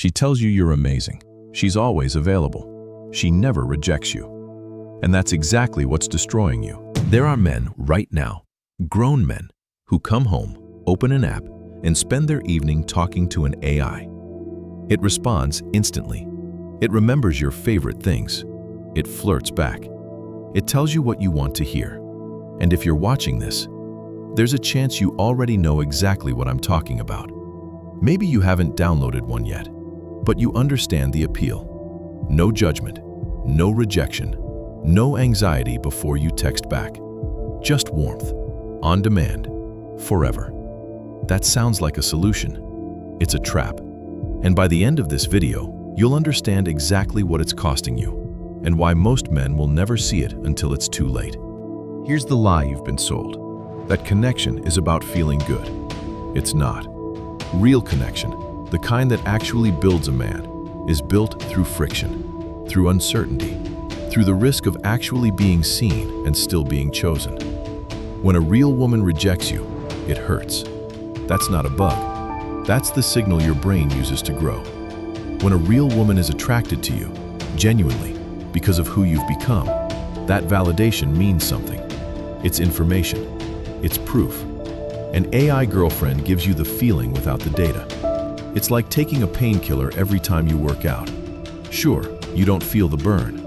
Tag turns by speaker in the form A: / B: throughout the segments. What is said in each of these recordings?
A: She tells you you're amazing. She's always available. She never rejects you. And that's exactly what's destroying you. There are men right now, grown men, who come home, open an app, and spend their evening talking to an AI. It responds instantly. It remembers your favorite things. It flirts back. It tells you what you want to hear. And if you're watching this, there's a chance you already know exactly what I'm talking about. Maybe you haven't downloaded one yet, but you understand the appeal. No judgment, no rejection, no anxiety before you text back. Just warmth, on demand, forever. That sounds like a solution. It's a trap. And by the end of this video, you'll understand exactly what it's costing you and why most men will never see it until it's too late. Here's the lie you've been sold. That connection is about feeling good. It's not. Real connection, the kind that actually builds a man, is built through friction, through uncertainty, through the risk of actually being seen and still being chosen. When a real woman rejects you, it hurts. That's not a bug. That's the signal your brain uses to grow. When a real woman is attracted to you, genuinely, because of who you've become, that validation means something. It's information. It's proof. An AI girlfriend gives you the feeling without the data. It's like taking a painkiller every time you work out. Sure, you don't feel the burn,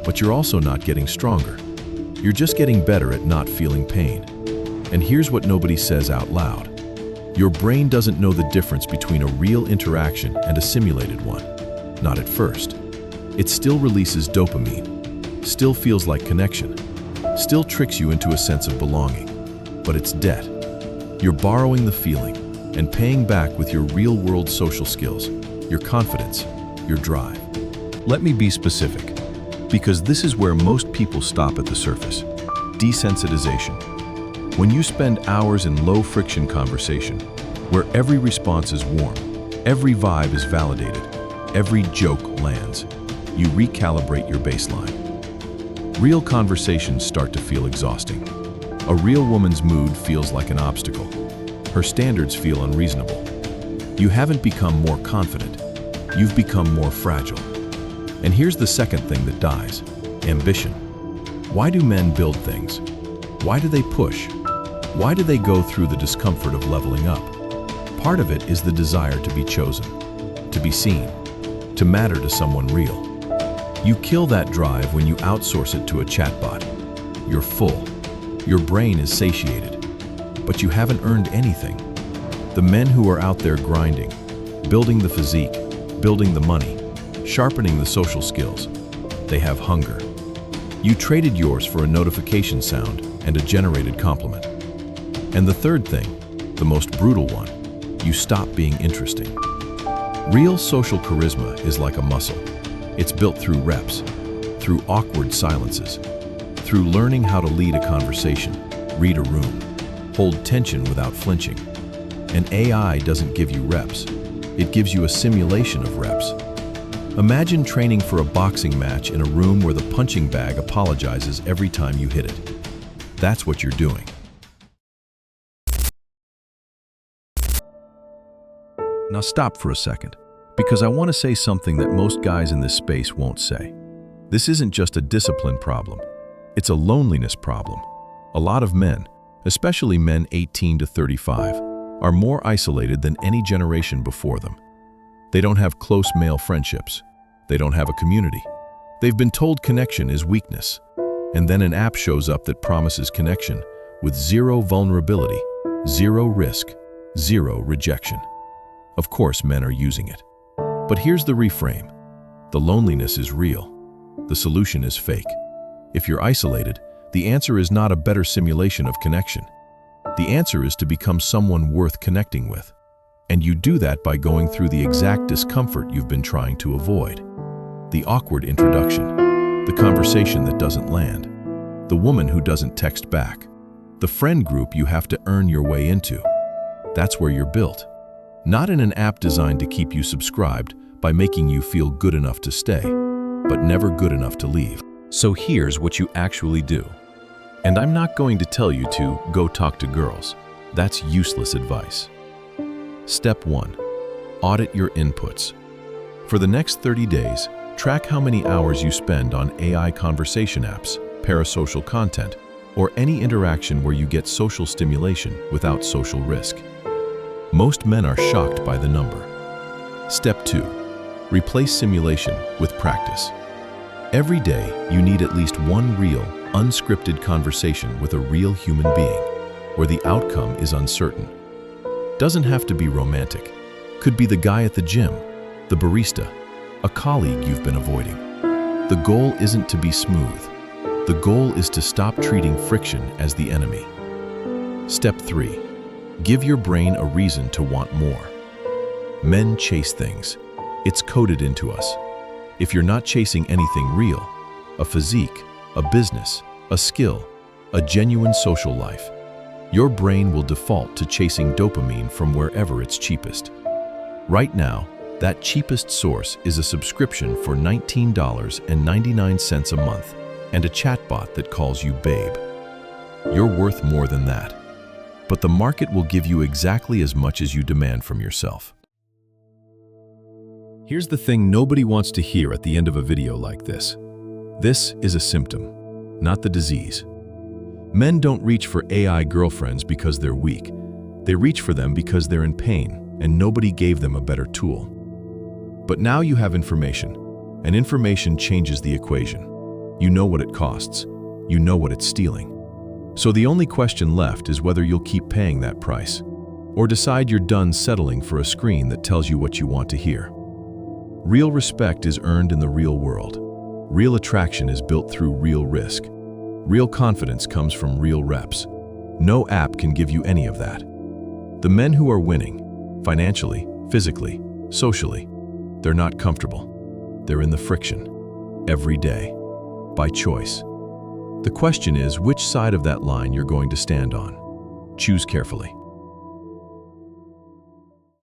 A: but you're also not getting stronger. You're just getting better at not feeling pain. And here's what nobody says out loud. Your brain doesn't know the difference between a real interaction and a simulated one. Not at first. It still releases dopamine, still feels like connection, still tricks you into a sense of belonging. But it's debt. You're borrowing the feeling and paying back with your real-world social skills, your confidence, your drive. Let me be specific, because this is where most people stop at the surface. Desensitization. When you spend hours in low-friction conversation, where every response is warm, every vibe is validated, every joke lands, you recalibrate your baseline. Real conversations start to feel exhausting. A real woman's mood feels like an obstacle. Her standards feel unreasonable. You haven't become more confident. You've become more fragile. And here's the second thing that dies: ambition. Why do men build things? Why do they push? Why do they go through the discomfort of leveling up? Part of it is the desire to be chosen, to be seen, to matter to someone real. You kill that drive when you outsource it to a chatbot. You're full. Your brain is satiated, but you haven't earned anything. The men who are out there grinding, building the physique, building the money, sharpening the social skills, they have hunger. You traded yours for a notification sound and a generated compliment. And the third thing, the most brutal one, you stop being interesting. Real social charisma is like a muscle. It's built through reps, through awkward silences, through learning how to lead a conversation, read a room, hold tension without flinching. An AI doesn't give you reps. It gives you a simulation of reps. Imagine training for a boxing match in a room where the punching bag apologizes every time you hit it. That's what you're doing. Now stop for a second, because I want to say something that most guys in this space won't say. This isn't just a discipline problem. It's a loneliness problem. A lot of men, especially men 18 to 35, are more isolated than any generation before them. They don't have close male friendships. They don't have a community. They've been told connection is weakness. And then an app shows up that promises connection with zero vulnerability, zero risk, zero rejection. Of course, men are using it. But here's the reframe. The loneliness is real. The solution is fake. If you're isolated, the answer is not a better simulation of connection. The answer is to become someone worth connecting with. And you do that by going through the exact discomfort you've been trying to avoid. The awkward introduction, the conversation that doesn't land, the woman who doesn't text back, the friend group you have to earn your way into. That's where you're built. Not in an app designed to keep you subscribed by making you feel good enough to stay, but never good enough to leave. So here's what you actually do. And I'm not going to tell you to go talk to girls. That's useless advice. Step 1. Audit your inputs. For the next 30 days, track how many hours you spend on AI conversation apps, parasocial content, or any interaction where you get social stimulation without social risk. Most men are shocked by the number. Step 2. Replace simulation with practice. Every day, you need at least one real, unscripted conversation with a real human being, where the outcome is uncertain. Doesn't have to be romantic. Could be the guy at the gym, the barista, a colleague you've been avoiding. The goal isn't to be smooth. The goal is to stop treating friction as the enemy. Step 3. Give your brain a reason to want more. Men chase things. It's coded into us. If you're not chasing anything real, a physique, a business, a skill, a genuine social life, your brain will default to chasing dopamine from wherever it's cheapest. Right now, that cheapest source is a subscription for $19.99 a month and a chatbot that calls you babe. You're worth more than that, but the market will give you exactly as much as you demand from yourself. Here's the thing nobody wants to hear at the end of a video like this. This is a symptom, not the disease. Men don't reach for AI girlfriends because they're weak. They reach for them because they're in pain, and nobody gave them a better tool. But now you have information, and information changes the equation. You know what it costs. You know what it's stealing. So the only question left is whether you'll keep paying that price, or decide you're done settling for a screen that tells you what you want to hear. Real respect is earned in the real world. Real attraction is built through real risk. Real confidence comes from real reps. No app can give you any of that. The men who are winning, financially, physically, socially, they're not comfortable. They're in the friction, every day, by choice. The question is which side of that line you're going to stand on. Choose carefully.